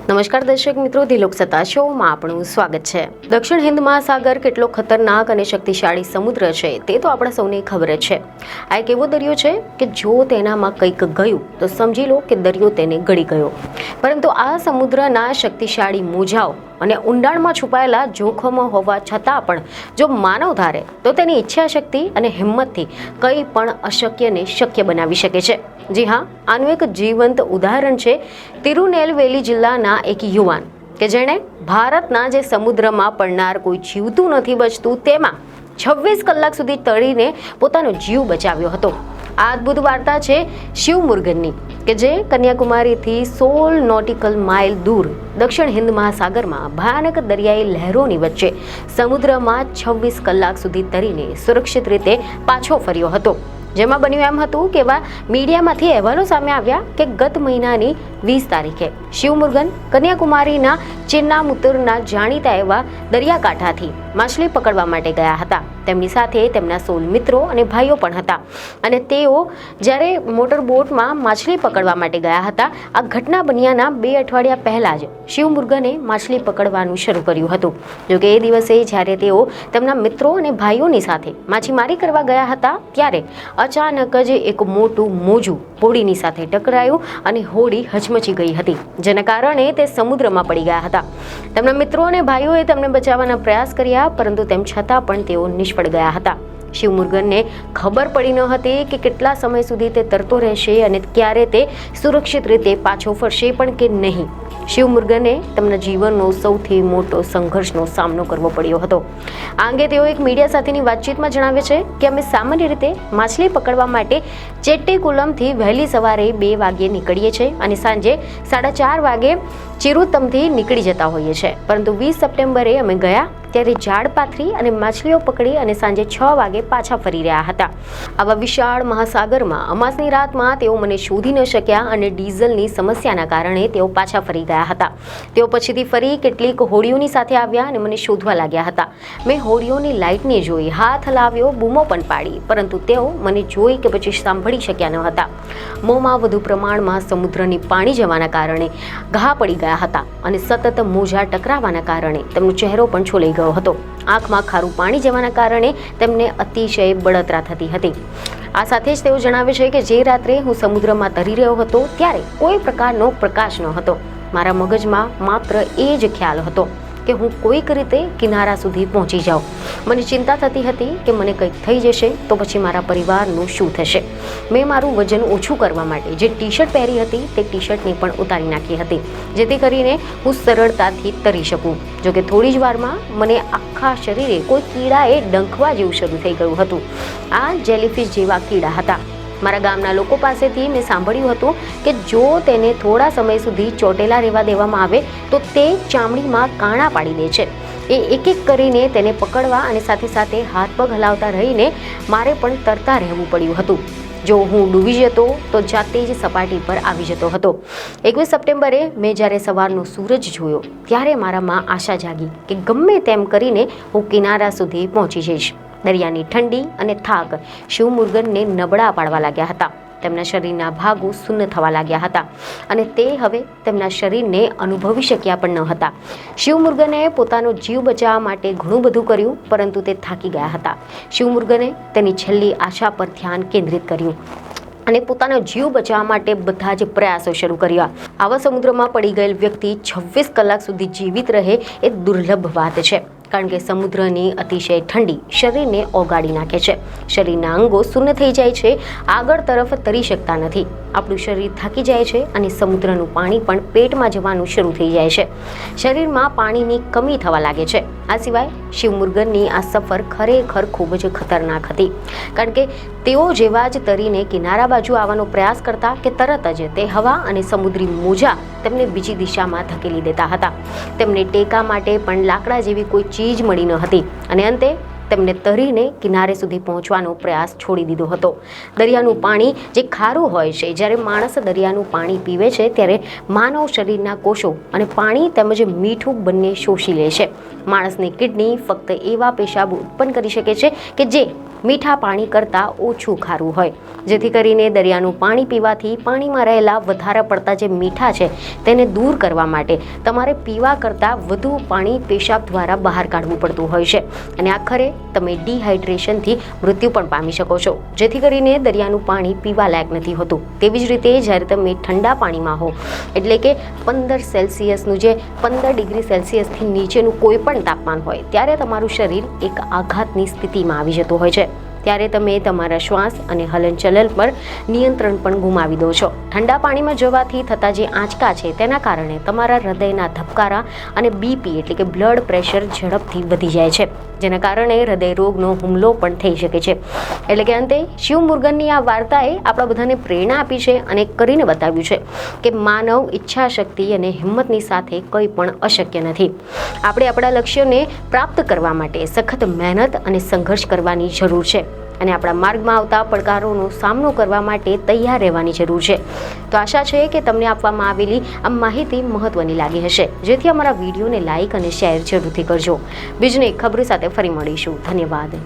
નમસ્કાર દર્શક મિત્રો, ધી લોકસત્તા શોમાં આપણું સ્વાગત છે। દક્ષિણ હિન્દ મહાસાગર કેટલો ખતરનાક અને શક્તિશાળી સમુદ્ર છે તે તો આપણે સૌને ખબર જ છે। આ એક એવો દરિયો છે કે જો તેનામાં કંઈક ગયું તો સમજી લો કે દરિયો તેને ગળી ગયો। પરંતુ આ સમુદ્રના શક્તિશાળી મોજાઓ અને ઊંડાણમાં છુપાયેલા જોખમો હોવા છતાં પણ જો માનવ ધારે તો તેની ઈચ્છા શક્તિ અને હિંમતથી કંઈ પણ અશક્યને શક્ય બનાવી શકે છે। જી હા, આનું એક જીવંત ઉદાહરણ છે તિરુનેલવેલી જિલ્લાના એક યુવાન કે જેણે ભારતના જે સમુદ્રમાં પડનાર કોઈ જીવતું નથી બચતું તેમાં 26 કલાક સુધી તળીને પોતાનો જીવ બચાવ્યો હતો। આ અદ્ભુત વાર્તા છે શિવમુરુગનની કે જે કન્યાકુમારીથી 16 નોટિકલ માઇલ દૂર દક્ષિણ હિન્દ મહાસાગરમાં ભયાનક દરિયાઈ લહેરોની વચ્ચે સમુદ્રમાં 26 કલાક સુધી તરીને સુરક્ષિત રીતે પાછો ફર્યો હતો। જેમાં બન્યું એમ હતું કે એવા મીડિયામાંથી અહેવાલો સામે આવ્યા કે ગત મહિનાની 20 તારીખે શિવમુરુગન કન્યાકુમારીના ચિન્નામુતુરના જાણીતા એવા દરિયાકાંઠાથી માછલી પકડવા માટે ગયા હતા। તેમની સાથે તેમના 16 મિત્રો અને ભાઈઓ પણ હતા અને તેઓ જ્યારે મોટર બોટમાં માછલી પકડવા માટે ગયા હતા। આ ઘટના બન્યાના 2 અઠવાડિયા પહેલા જ શિવમુરુગને માછલી પકડવાનું શરૂ કર્યું હતું। જોકે એ દિવસે જ્યારે તેઓ તેમના મિત્રો અને ભાઈઓની સાથે માછીમારી કરવા ગયા હતા ત્યારે અચાનક જ એક મોટું મોજું હોડીની સાથે ટકરાયું અને હોડી હચમચી ગઈ હતી, જેના કારણે તે સમુદ્રમાં પડી ગયા હતા। તેમના મિત્રો અને ભાઈઓએ તેમને બચાવવાના પ્રયાસ કર્યા પરંતુ તેમ છતાં પણ તેઓ નિષ્ફળ ગયા હતા। શિવમુરુગનને ખબર પડી ન હતી કે કેટલા સમય સુધી તે તરતો રહેશે અને ક્યારે તે સુરક્ષિત રીતે પાછો ફરશે પણ કે નહીં। શિવમુરુગને તેમના જીવનનો સૌથી મોટો સંઘર્ષનો સામનો કરવો પડ્યો હતો। આ અંગે તેઓ એક મીડિયા સાથેની વાતચીતમાં જણાવે છે કે અમે સામાન્ય રીતે માછલી પકડવા માટે ચેટ્ટીકુલમથી વહેલી સવારે 2 વાગ્યે નીકળીએ છીએ અને સાંજે 4:30 વાગે ચિરુતમથી નીકળી જતા હોઈએ છીએ, પરંતુ 20 સપ્ટેમ્બરે અમે ગયા ત્યારે ઝાડ પાથરી અને માછલીઓ પકડી અને સાંજે 6 વાગે પાછા ફરી રહ્યા હતા। આવા વિશાળ મહાસાગરમાં અમાસની રાતમાં તેઓ મને શોધી ન શક્યા અને ડીઝલની સમસ્યાના કારણે તેઓ પાછા ફરી ગયા હતા। તેઓ પછીથી ફરી કેટલીક હોડીઓની સાથે આવ્યા અને મને શોધવા લાગ્યા હતા। મેં હોડીઓની લાઇટને જોઈ, હાથ હલાવ્યો, બૂમો પણ પાડી, પરંતુ તેઓ મને જોઈ કે પછી સાંભળી શક્યા ન હતા। મોંમાં વધુ પ્રમાણમાં સમુદ્રની પાણી જવાના કારણે ઘા પડી ગયા હતા અને સતત મોજા ટકરાવાના કારણે તેમનો ચહેરો પણ છોલાઈ ગયો હતો। આંખમાં ખારું પાણી જવાના કારણે તેમને અતિશય બળતરા થતી હતી। આ સાથે જ તેઓ જણાવે છે કે જે રાત્રે હું સમુદ્રમાં તરી રહ્યો હતો ત્યારે કોઈ પ્રકારનો પ્રકાશ ન હતો। મારા મગજમાં માત્ર એ જ ખ્યાલ હતો કે હું કોઈક રીતે કિનારા સુધી પહોંચી જાઉં। મને ચિંતા થતી હતી કે મને કંઈક થઈ જશે તો પછી મારા પરિવારનું શું થશે। મેં મારું વજન ઓછું કરવા માટે જે ટી-શર્ટ પહેરી હતી તે ટી-શર્ટને પણ ઉતારી નાખી હતી જેથી કરીને હું સરળતાથી તરી શકું। જોકે થોડી જ વારમાં મને આખા શરીરે કોઈ કીડાએ ડંખવા જેવું શરૂ થઈ ગયું હતું। આ જેલીફિશ જેવા કીડા હતા। મારા ગામના લોકો પાસેથી મેં સાંભળ્યું હતું કે જો તેને થોડા સમય સુધી ચોટેલા રહેવા દેવામાં આવે તો તે ચામડીમાં કાણા પાડી દે છે। એ એક એક કરીને તેને પકડવા અને સાથે સાથે હાથ પગ હલાવતા રહીને મારે પણ તરતા રહેવું પડ્યું હતું। જો હું ડૂબી જતો તો જાતે જ સપાટી પર આવી જતો હતો। 21 સપ્ટેમ્બરે મેં જ્યારે સવારનો સૂરજ જોયો ત્યારે મારામાં આશા જાગી કે ગમે તેમ કરીને હું કિનારા સુધી પહોંચી જઈશ। દરિયાની ઠંડી અને થાક શિવમુરુગનને નબળા પાડવા લાગ્યા હતા। તેમના શરીરના ભાગો શૂન્ય થવા લાગ્યા હતા અને તે હવે તેમના શરીરને અનુભવી શક્યા પણ ન હતા। શિવમુરુગને પોતાનો જીવ બચાવવા માટે ઘણું બધું કર્યું પરંતુ તે થાકી ગયા હતા। શિવમુરુગને તેની છેલ્લી આશા પર ધ્યાન કેન્દ્રિત કર્યું અને પોતાનો જીવ બચાવવા માટે બધા જ પ્રયાસો શરૂ કર્યા। આવા સમુદ્રમાં પડી ગયેલ વ્યક્તિ 26 કલાક સુધી જીવિત રહે એ દુર્લભ વાત છે, કારણ કે સમુદ્રની અતિશય ઠંડી શરીરને ઓગાળી નાખે છે। શરીરના અંગો શૂન્ય થઈ જાય છે, આગળ તરફ તરી શકતા નથી। આપણું શરીર થાકી જાય છે અને સમુદ્રનું પાણી પણ પેટમાં જવાનું શરૂ થઈ જાય છે। શરીરમાં પાણીની કમી થવા લાગે છે। આ સિવાય શિવમુરુગનની આ સફર ખરેખર ખૂબ જ ખતરનાક હતી, કારણ કે તેઓ જેવા જ તરીને કિનારા બાજુ આવવાનો પ્રયાસ કરતા કે તરત જ તે હવા અને સમુદ્રી મોજા તેમને બીજી દિશામાં ધકેલી દેતા હતા। તેમને ટેકા માટે પણ લાકડા જેવી કોઈ ચીજ મળી ન હતી અને અંતે તેમને તરીને કિનારે સુધી પહોંચવાનો પ્રયાસ છોડી દીધો હતો। દરિયાનું પાણી જે ખારું હોય છે, જ્યારે માણસ દરિયાનું પાણી પીવે છે ત્યારે માનવ શરીરના કોષો અને પાણી તેમજ મીઠું બંને શોષી લે છે। માણસની કિડની ફક્ત એવા પેશાબ ઉત્પન્ન કરી શકે છે કે જે મીઠા પાણી કરતાં ઓછું ખારું હોય, જેથી કરીને દરિયાનું પાણી પીવાથી પાણીમાં રહેલા વધારે પડતા જે મીઠા છે તેને દૂર કરવા માટે તમારે પીવા કરતાં વધુ પાણી પેશાબ દ્વારા બહાર કાઢવું પડતું હોય છે અને આખરે તમે ડિહાઇડ્રેશનથી મૃત્યુ પણ પામી શકો છો, જેથી કરીને દરિયાનું પાણી પીવા લાયક નથી હોતું. તેવી જ રીતે જ્યારે તમે ઠંડા પાણીમાં હો, એટલે કે 15 સેલ્સિયસનું જે 15 ડિગ્રી સેલ્સિયસથી નીચેનું કોઈ પણ તાપમાન હોય, ત્યારે તમારું શરીર એક આઘાતની સ્થિતિમાં આવી જતું હોય છે. ત્યારે તમે તમારા શ્વાસ અને હલનચલન પર નિયંત્રણ પણ ગુમાવી દો છો. ઠંડા પાણીમાં જવાથી થતા જે આંચકા છે તેના કારણે તમારા હૃદયના ધબકારા અને બીપી એટલે કે બ્લડ પ્રેશર ઝડપથી વધી જાય છે, જેના કારણે હૃદય રોગનો હુમલો પણ થઈ શકે છે. એટલે કે અંતે શિવ મુરુગનની આ વાર્તાએ આપણા બધાને પ્રેરણા આપી છે અને કરીને બતાવ્યું છે કે માનવ ઈચ્છા શક્તિ અને હિંમતની સાથે કંઈ પણ અશક્ય નથી. આપણે આપણા લક્ષ્યોને પ્રાપ્ત કરવા માટે સખત મહેનત અને સંઘર્ષ કરવાની જરૂર છે અને આપણા માર્ગમાં આવતા પડકારોનો સામનો કરવા માટે તૈયાર રહેવાની જરૂર છે. તો આશા છે કે તમને આપવામાં આવેલી આ માહિતી મહત્વની લાગી હશે, જેથી અમારા વિડીયોને લાઇક અને શેર જરૂરથી કરજો. બીજને ખબર સાથે ફરી મળીશું. ધન્યવાદ.